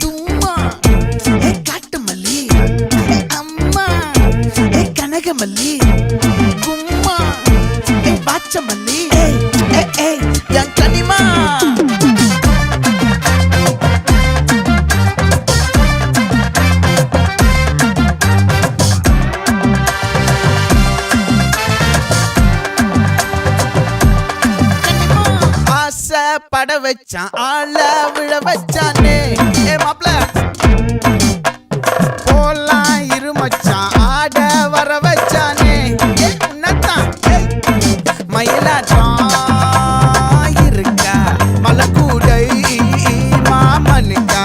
தும்மா ஏ காட்டு மல்லி அம்மா ஏ கனகமல்லி கும்மா ஏ பாச்ச மல்லி என் கனிமா பட வச்சான் ஆள விழ வச்சானே ஏ மாப்ள போலாம் இருமச்சான் ஆட வர வச்சானே உன்னத்தான் மயிலாட்டம் இருக்கா மலக்கூடை மாமனுக்கா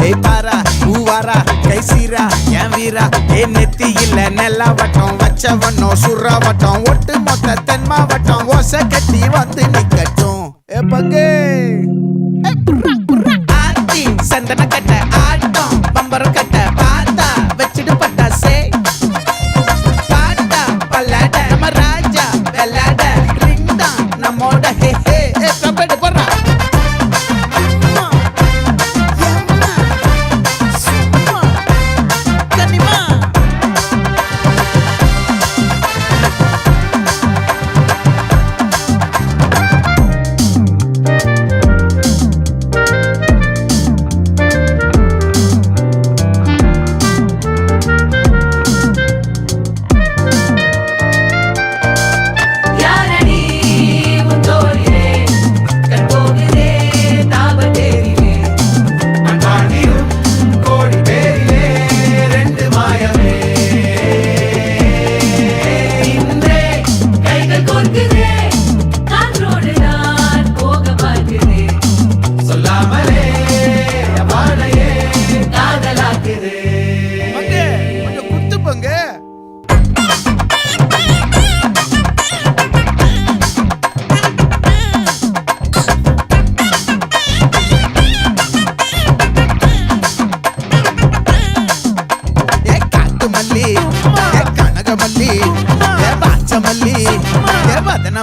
ஏய் பாரா பூவாரா கைசீரா என் வீரா ஏ நெத்தி இல்ல நெல்லாவட்டம் வச்சவனோ சுறாவட்டம் ஒட்டு மொத்த தென் மாவட்டம் ஓசை கட்டி வந்து நிக்கட்டும் பங்கே ஆத்தி சந்தன கட்ட ஆட்டம் பம்பரம் கட்ட பாத்தா வச்சிடு பட்டாசே பாட்டா பல்லாட நம்ம ராஜா வெள்ளாட ரிங் தான் நம்மோட ஹே ஹே கபடி போறா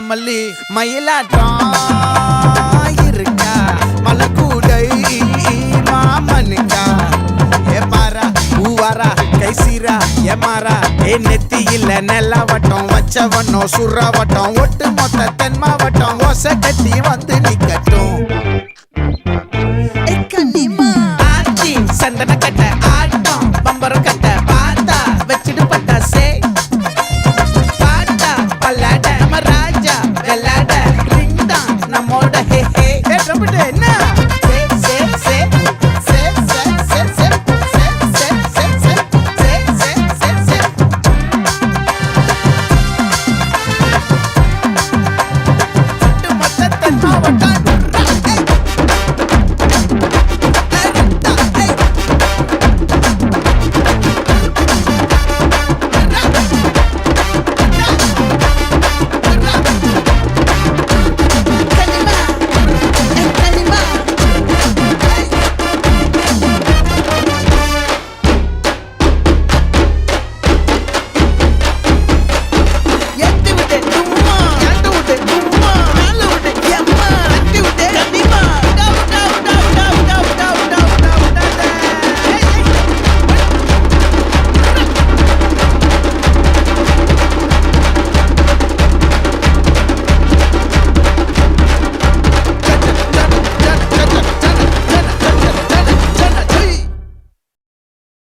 மல்லி மயிலாட்டம் இருக்கா மலக்கூடை மாமனுக்கா ஏ பாரா பூவாரா கைசீரா ஏ மாறா ஏ நெத்தி இல்ல நெல்லாவட்டம் வச்சவனோ சுறாவட்டம் ஒட்டு மொத்த தென் மாவட்டம் ஓசை கட்டி வந்து